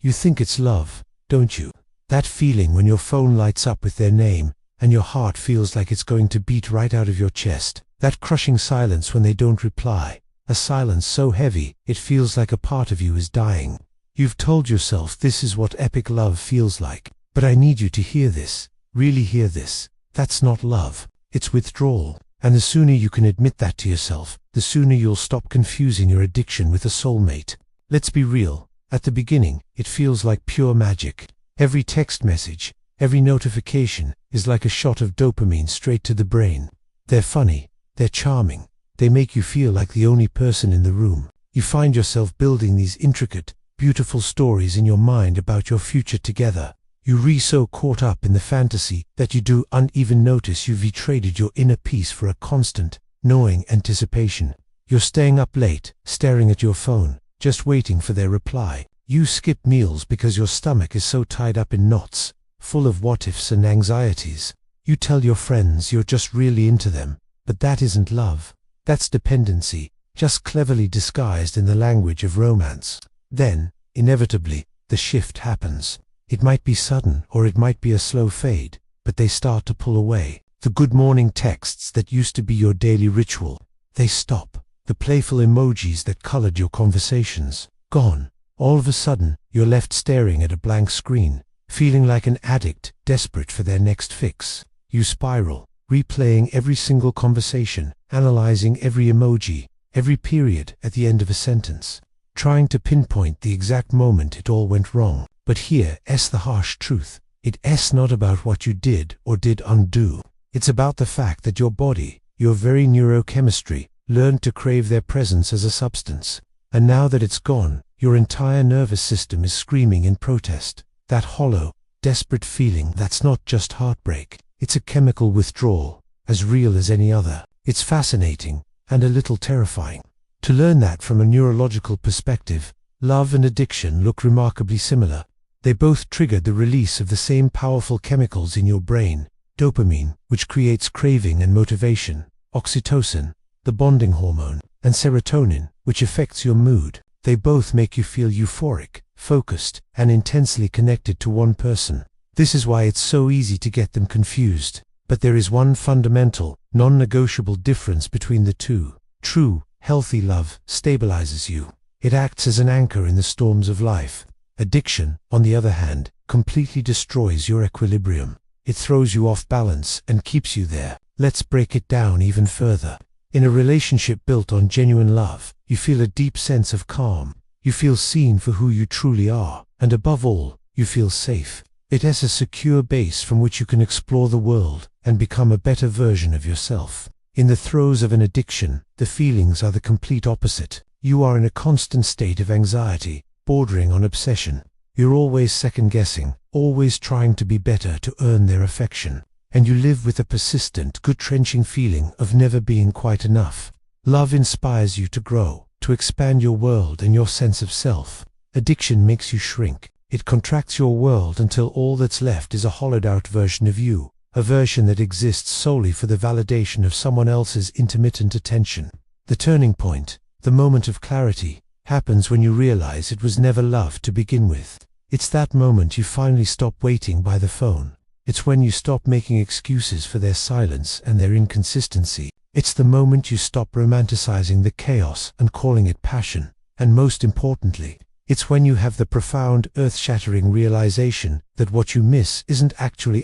You think it's love, don't you? That feeling when your phone lights up with their name, and your heart feels like it's going to beat right out of your chest. That crushing silence when they don't reply. A silence so heavy, it feels like a part of you is dying. You've told yourself this is what epic love feels like. But I need you to hear this. Really hear this. That's not love. It's withdrawal. And the sooner you can admit that to yourself, the sooner you'll stop confusing your addiction with a soulmate. Let's be real. At the beginning, it feels like pure magic. Every text message, every notification is like a shot of dopamine straight to the brain. They're funny. They're charming. They make you feel like the only person in the room. You find yourself building these intricate, beautiful stories in your mind about your future together. You're so caught up in the fantasy that you don't even notice you've traded your inner peace for a constant, gnawing anticipation. You're staying up late, staring at your phone, just waiting for their reply. You skip meals because your stomach is so tied up in knots, full of what-ifs and anxieties. You tell your friends you're just really into them, but that isn't love. That's dependency, just cleverly disguised in the language of romance. Then, inevitably, the shift happens. It might be sudden or it might be a slow fade, but they start to pull away. The good morning texts that used to be your daily ritual, they stop. The playful emojis that colored your conversations, gone. All of a sudden, you're left staring at a blank screen, feeling like an addict desperate for their next fix. You spiral, replaying every single conversation, analyzing every emoji, every period at the end of a sentence, trying to pinpoint the exact moment it all went wrong. But here's the harsh truth. It's not about what you did or did undo. It's about the fact that your body, your very neurochemistry, learned to crave their presence as a substance. And now that it's gone, your entire nervous system is screaming in protest. That hollow, desperate feeling that's not just heartbreak. It's a chemical withdrawal, as real as any other. It's fascinating, and a little terrifying. To learn that from a neurological perspective, love and addiction look remarkably similar. They both trigger the release of the same powerful chemicals in your brain. Dopamine, which creates craving and motivation. Oxytocin, the bonding hormone. And serotonin, which affects your mood. They both make you feel euphoric, focused, and intensely connected to one person. This is why it's so easy to get them confused. But there is one fundamental, non-negotiable difference between the two. True, healthy love stabilizes you. It acts as an anchor in the storms of life. Addiction, on the other hand, completely destroys your equilibrium. It throws you off balance and keeps you there. Let's break it down even further. In a relationship built on genuine love, you feel a deep sense of calm. You feel seen for who you truly are, and above all, you feel safe. It has a secure base from which you can explore the world and become a better version of yourself. In the throes of an addiction, the feelings are the complete opposite. You are in a constant state of anxiety, bordering on obsession. You're always second-guessing, always trying to be better to earn their affection. And you live with a persistent, gut-wrenching feeling of never being quite enough. Love inspires you to grow, to expand your world and your sense of self. Addiction makes you shrink. It contracts your world until all that's left is a hollowed-out version of you, a version that exists solely for the validation of someone else's intermittent attention. The turning point, the moment of clarity, happens when you realize it was never love to begin with. It's that moment you finally stop waiting by the phone. It's when you stop making excuses for their silence and their inconsistency. It's the moment you stop romanticizing the chaos and calling it passion. And most importantly, it's when you have the profound, earth-shattering realization that what you miss isn't actually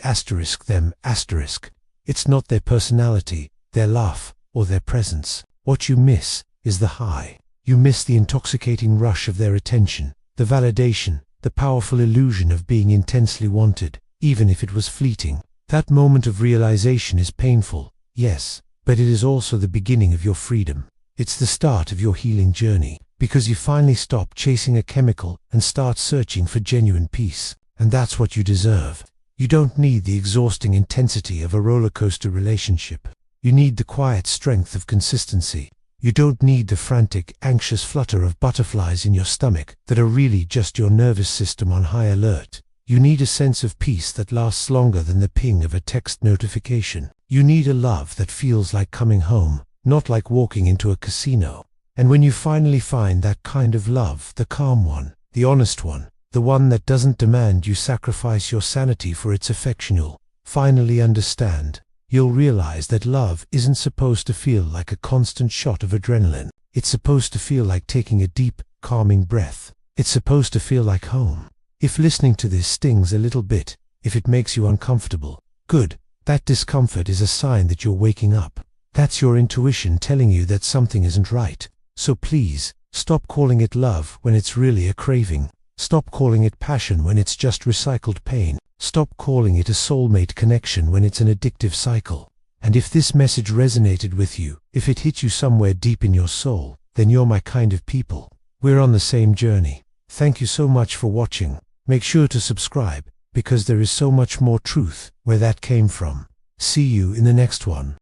them. It's not their personality, their laugh, or their presence. What you miss is the high. You miss the intoxicating rush of their attention, the validation, the powerful illusion of being intensely wanted, even if it was fleeting. That moment of realization is painful, yes, but it is also the beginning of your freedom. It's the start of your healing journey, because you finally stop chasing a chemical and start searching for genuine peace. And that's what you deserve. You don't need the exhausting intensity of a roller coaster relationship. You need the quiet strength of consistency. You don't need the frantic, anxious flutter of butterflies in your stomach that are really just your nervous system on high alert. You need a sense of peace that lasts longer than the ping of a text notification. You need a love that feels like coming home, not like walking into a casino. And when you finally find that kind of love, the calm one, the honest one, the one that doesn't demand you sacrifice your sanity for its affection. You'll finally understand. You'll realize that love isn't supposed to feel like a constant shot of adrenaline. It's supposed to feel like taking a deep, calming breath. It's supposed to feel like home. If listening to this stings a little bit, if it makes you uncomfortable, good. That discomfort is a sign that you're waking up. That's your intuition telling you that something isn't right. So please, stop calling it love when it's really a craving. Stop calling it passion when it's just recycled pain. Stop calling it a soulmate connection when it's an addictive cycle. And if this message resonated with you, if it hit you somewhere deep in your soul, then you're my kind of people. We're on the same journey. Thank you so much for watching. Make sure to subscribe, because there is so much more truth where that came from. See you in the next one.